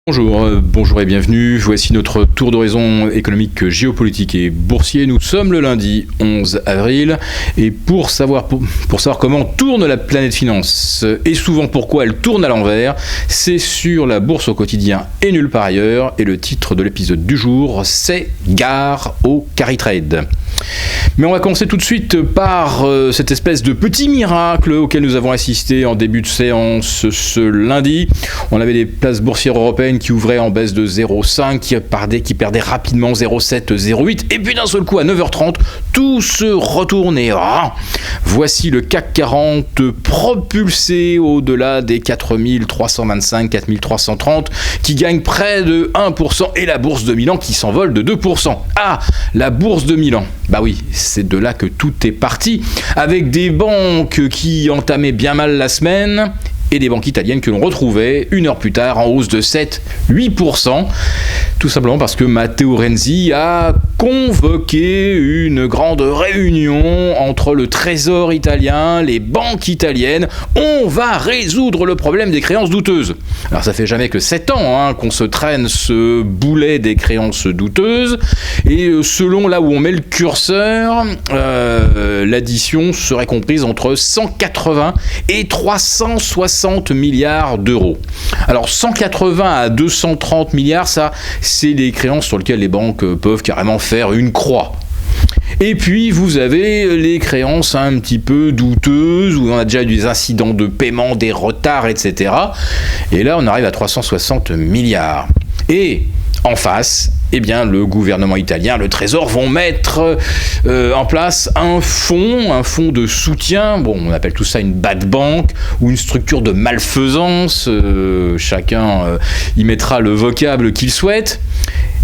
Bonjour et bienvenue. Voici notre tour d'horizon économique, géopolitique et boursier. Nous sommes le lundi 11 avril et pour savoir comment tourne la planète finance et souvent pourquoi elle tourne à l'envers, c'est sur la bourse au quotidien et nulle part ailleurs. Et le titre de l'épisode du jour, c'est Gare au carry trade. Mais on va commencer tout de suite par cette espèce de petit miracle auquel nous avons assisté en début de séance ce lundi. On avait des places boursières européennes qui ouvraient en baisse de 0,5, qui perdaient rapidement 0,7, 0,8, et puis d'un seul coup à 9h30, tout se retourne et voici le CAC 40 propulsé au-delà des 4325, 4330, qui gagne près de 1%, et la bourse de Milan qui s'envole de 2%. Ah, la bourse de Milan. Bah oui, c'est de là que tout est parti, avec des banques qui entamaient bien mal la semaine, et des banques italiennes que l'on retrouvait une heure plus tard en hausse de 7-8%, tout simplement parce que Matteo Renzi a convoqué une grande réunion entre le Trésor italien, les banques italiennes. On va résoudre le problème des créances douteuses. Alors ça fait jamais que 7 ans qu'on se traîne ce boulet des créances douteuses, et selon là où on met le curseur, l'addition serait comprise entre 180 et 360 milliards d'euros. Alors 180 à 230 milliards, ça c'est les créances sur lesquelles les banques peuvent carrément faire une croix. Et puis vous avez les créances un petit peu douteuses, où on a déjà eu des incidents de paiement, des retards, etc. Et là on arrive à 360 milliards. Et en face, eh bien, le gouvernement italien, le Trésor vont mettre en place un fonds de soutien. Bon, on appelle tout ça une bad bank ou une structure de malfaisance. Chacun y mettra le vocable qu'il souhaite.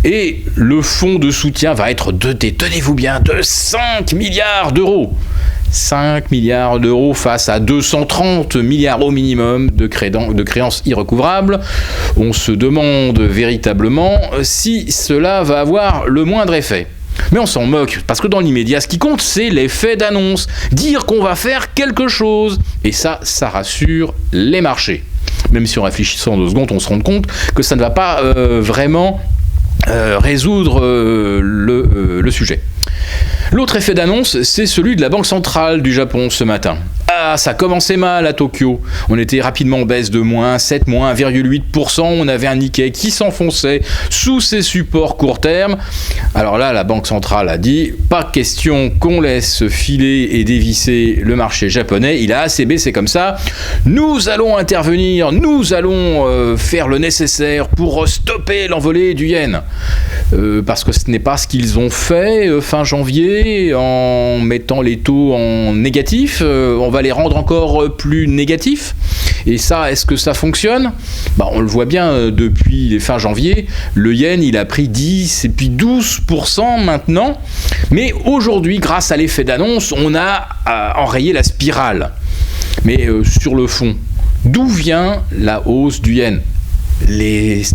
Et le fonds de soutien va être doté, tenez-vous bien, de 5 milliards d'euros. 5 milliards d'euros face à 230 milliards au minimum de créances irrecouvrables. On se demande véritablement si cela va avoir le moindre effet. Mais on s'en moque, parce que dans l'immédiat, ce qui compte, c'est l'effet d'annonce. Dire qu'on va faire quelque chose. Et ça rassure les marchés. Même si en réfléchissant en 2 secondes, on se rend compte que ça ne va pas vraiment résoudre le sujet. L'autre effet d'annonce, c'est celui de la Banque centrale du Japon ce matin. Ah, ça commençait mal à Tokyo. On était rapidement en baisse de moins 7, moins 1,8%. On avait un Nikkei qui s'enfonçait sous ses supports court terme. Alors là, la Banque centrale a dit, pas question qu'on laisse filer et dévisser le marché japonais. Il a assez baissé comme ça. Nous allons intervenir, nous allons faire le nécessaire pour stopper l'envolée du yen. Parce que ce n'est pas ce qu'ils ont fait fin janvier en mettant les taux en négatif. On va les rendre encore plus négatifs. Et ça, est-ce que ça fonctionne ? On le voit bien depuis fin janvier, le yen il a pris 10 et puis 12% maintenant. Mais aujourd'hui, grâce à l'effet d'annonce, on a enrayé la spirale. Mais sur le fond, d'où vient la hausse du yen ? Les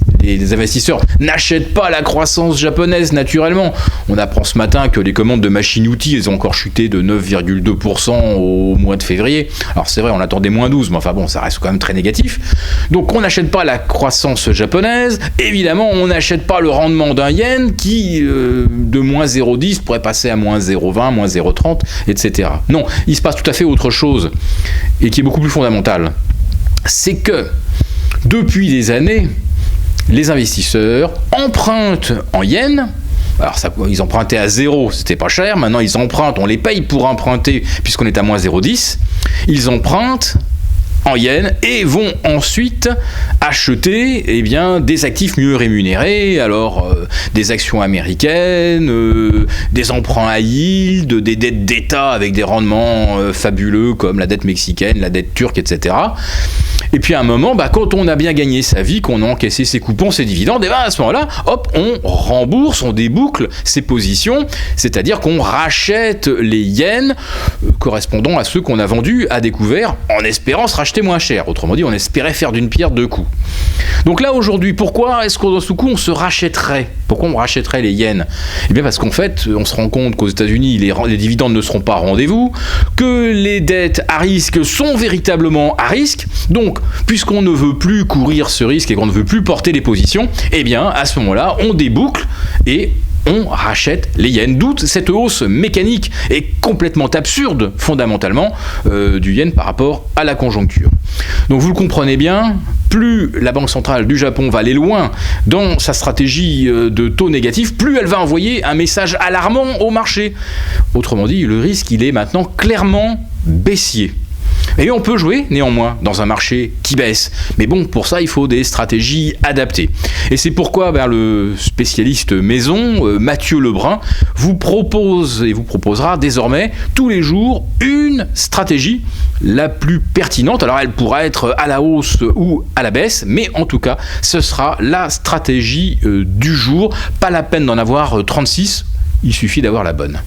investisseurs n'achètent pas la croissance japonaise naturellement. On apprend ce matin que les commandes de machines-outils, elles ont encore chuté de 9,2% au mois de février. Alors c'est vrai, on attendait moins 12, mais enfin bon, ça reste quand même très négatif. Donc on n'achète pas la croissance japonaise. Évidemment, on n'achète pas le rendement d'un yen qui, de moins 0,10, pourrait passer à moins 0,20, moins 0,30, etc. Non, il se passe tout à fait autre chose, et qui est beaucoup plus fondamental. C'est que depuis des années, les investisseurs empruntent en yens. Alors ils empruntaient à 0, c'était pas cher. Maintenant ils empruntent, on les paye pour emprunter puisqu'on est à moins 0,10. Ils empruntent en yens et vont ensuite acheter des actifs mieux rémunérés, alors des actions américaines, des emprunts à yield, des dettes d'État avec des rendements fabuleux comme la dette mexicaine, la dette turque, etc. Et puis à un moment, quand on a bien gagné sa vie, qu'on a encaissé ses coupons, ses dividendes, à ce moment-là, hop, on rembourse, on déboucle ses positions, c'est-à-dire qu'on rachète les yens correspondant à ceux qu'on a vendus à découvert en espérant se racheter moins cher. Autrement dit, on espérait faire d'une pierre deux coups. Donc là, aujourd'hui, pourquoi est-ce qu'au sous coup, on se rachèterait ? Pourquoi on rachèterait les yens ? Eh bien parce qu'en fait, on se rend compte qu'aux États-Unis, les dividendes ne seront pas au rendez-vous, que les dettes à risque sont véritablement à risque. Donc, puisqu'on ne veut plus courir ce risque et qu'on ne veut plus porter les positions, eh bien, à ce moment-là, on déboucle et on rachète les yens. D'où cette hausse mécanique et complètement absurde, fondamentalement, du yen par rapport à la conjoncture. Donc vous le comprenez bien, plus la Banque centrale du Japon va aller loin dans sa stratégie de taux négatifs, plus elle va envoyer un message alarmant au marché. Autrement dit, le risque, il est maintenant clairement baissier. Et on peut jouer néanmoins dans un marché qui baisse. Mais bon, pour ça, il faut des stratégies adaptées. Et c'est pourquoi le spécialiste maison, Mathieu Lebrun, vous propose et vous proposera désormais tous les jours une stratégie la plus pertinente. Alors elle pourra être à la hausse ou à la baisse, mais en tout cas, ce sera la stratégie du jour. Pas la peine d'en avoir 36, il suffit d'avoir la bonne.